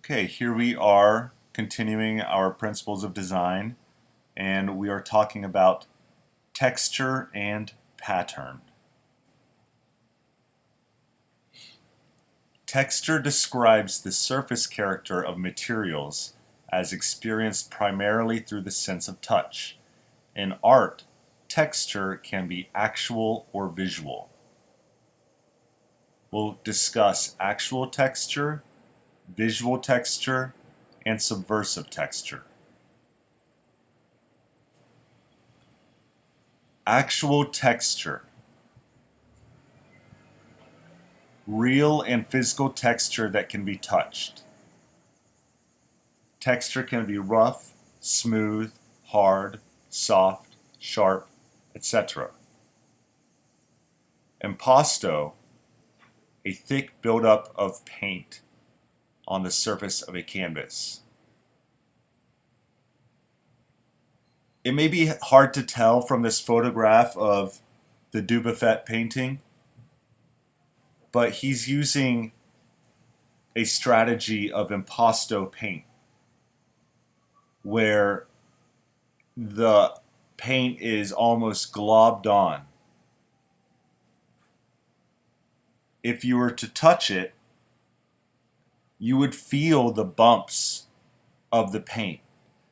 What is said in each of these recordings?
Okay, here we are continuing our principles of design, and we are talking about texture and pattern. Texture describes the surface character of materials as experienced primarily through the sense of touch. In art, texture can be actual or visual. We'll discuss actual texture, visual texture, and subversive texture. Actual texture. Real and physical texture that can be touched. Texture can be rough, smooth, hard, soft, sharp, etc. Impasto, a thick buildup of paint on the surface of a canvas. It may be hard to tell from this photograph of the Dubuffet painting, but he's using a strategy of impasto paint, where the paint is almost globbed on. If you were to touch it, you would feel the bumps of the paint.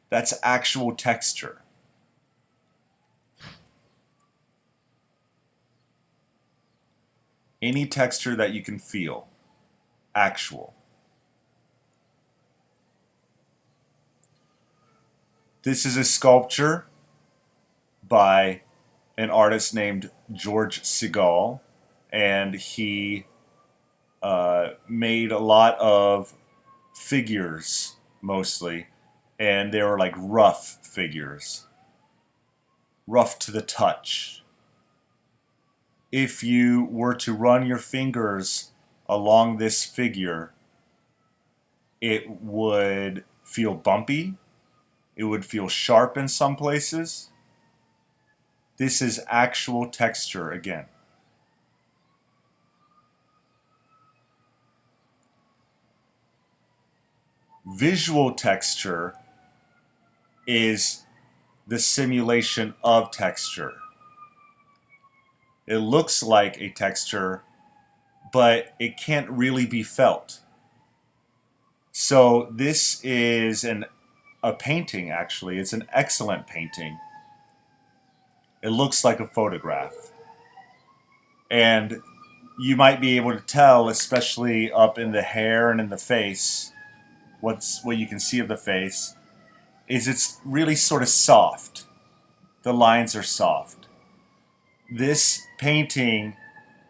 That's actual texture. Any texture that you can feel, actual. This is a sculpture by an artist named George Segal, and he made a lot of figures mostly, and they were like rough figures, rough to the touch. If you were to run your fingers along this figure, it would feel bumpy, it would feel sharp in some places. This is actual texture again. Visual texture is the simulation of texture. It looks like a texture, but it can't really be felt. So this is a painting, actually. It's an excellent painting. It looks like a photograph. And you might be able to tell, especially up in the hair and in the face, what you can see of the face, is it's really sort of soft. The lines are soft. This painting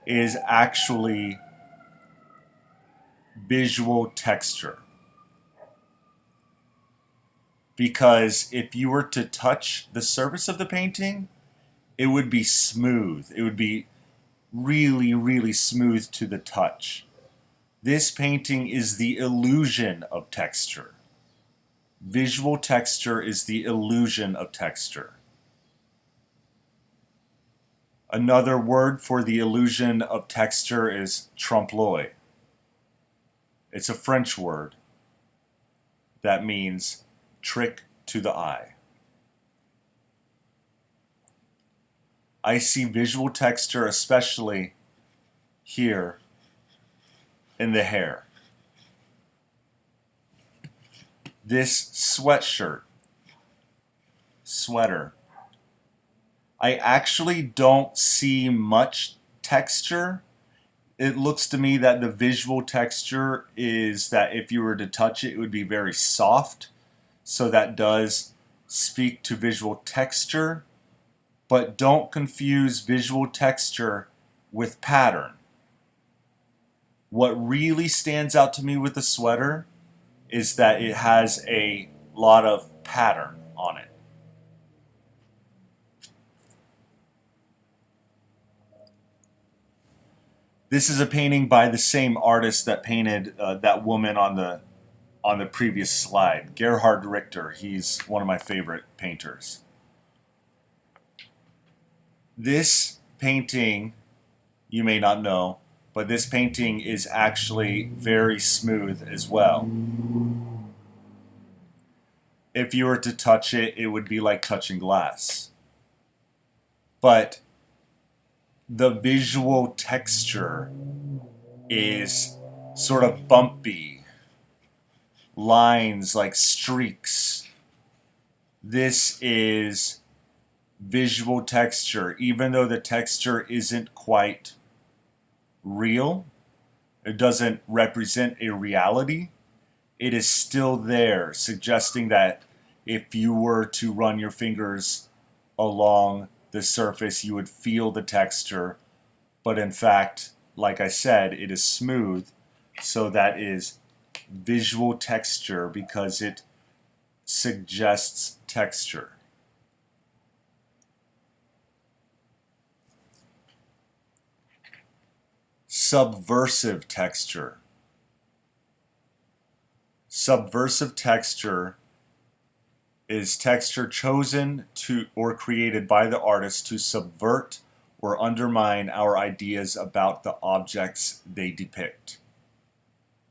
is actually visual texture. Because if you were to touch the surface of the painting, it would be smooth. It would be really, really smooth to the touch. This painting is the illusion of texture. Visual texture is the illusion of texture. Another word for the illusion of texture is trompe-l'oeil. It's a French word that means trick to the eye. I see visual texture especially here in the hair. This sweater, I actually don't see much texture. It looks to me that the visual texture is that if you were to touch it, it would be very soft. So that does speak to visual texture. But don't confuse visual texture with pattern. What really stands out to me with the sweater is that it has a lot of pattern on it. This is a painting by the same artist that painted that woman on the previous slide, Gerhard Richter. He's one of my favorite painters. This painting, you may not know, but this painting is actually very smooth as well. If you were to touch it, it would be like touching glass. But the visual texture is sort of bumpy, lines like streaks. This is visual texture, even though the texture isn't quite real, it doesn't represent a reality, it is still there, suggesting that if you were to run your fingers along the surface, you would feel the texture, but in fact, like I said, it is smooth, so that is visual texture because it suggests texture. Subversive texture. Subversive texture is texture chosen to or created by the artist to subvert or undermine our ideas about the objects they depict.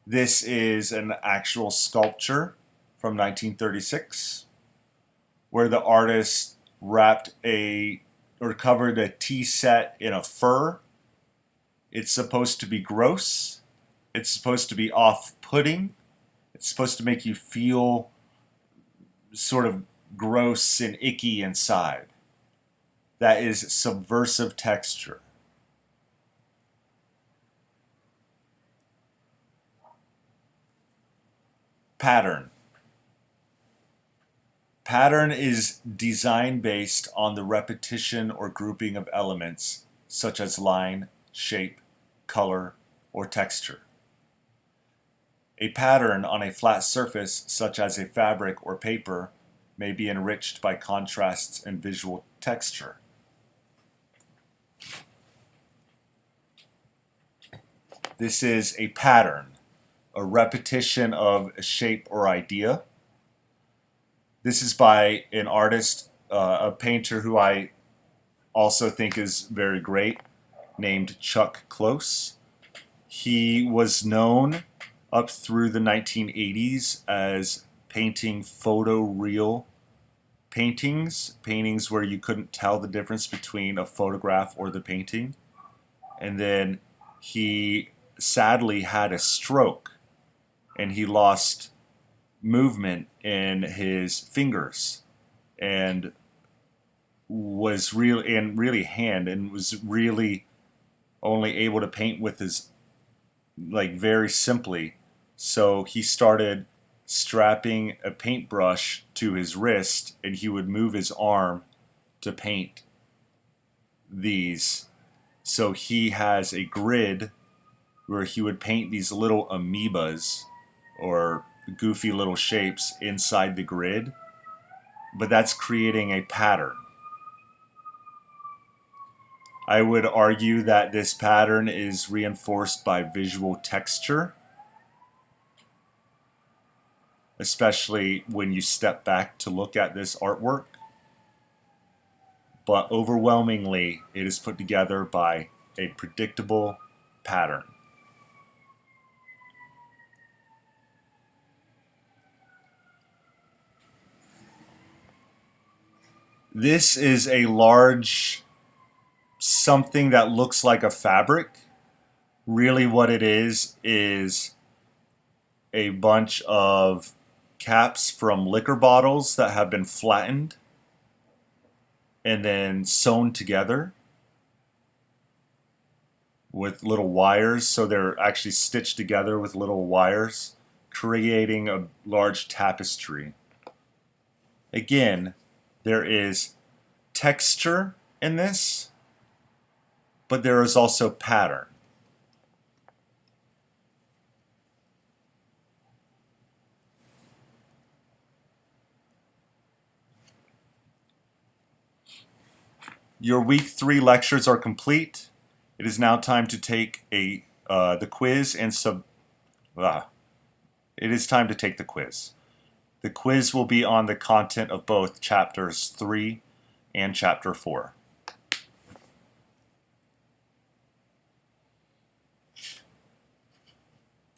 This is an actual sculpture from 1936 where the artist covered a tea set in a fur. It's supposed to be gross. It's supposed to be off-putting. It's supposed to make you feel sort of gross and icky inside. That is subversive texture. Pattern. Pattern is design based on the repetition or grouping of elements such as line, shape, color, or texture. A pattern on a flat surface, such as a fabric or paper, may be enriched by contrasts and visual texture. This is a pattern, a repetition of a shape or idea. This is by an artist, a painter who I also think is very great, named Chuck Close. He was known up through the 1980s as painting photoreal paintings where you couldn't tell the difference between a photograph or the painting. And then he sadly had a stroke and he lost movement in his fingers and was really only able to paint with his, like, very simply. So he started strapping a paintbrush to his wrist and he would move his arm to paint these. So he has a grid where he would paint these little amoebas or goofy little shapes inside the grid, but that's creating a pattern. I would argue that this pattern is reinforced by visual texture, especially when you step back to look at this artwork. But overwhelmingly, it is put together by a predictable pattern. This is a large something that looks like a fabric. Really what it is a bunch of caps from liquor bottles that have been flattened and then sewn together with little wires, so they're actually stitched together with little wires, creating a large tapestry. Again, there is texture in this, but there is also pattern. Your week 3 lectures are complete. It is now time to take the quiz and It is time to take the quiz. The quiz will be on the content of both chapters 3 and chapter 4.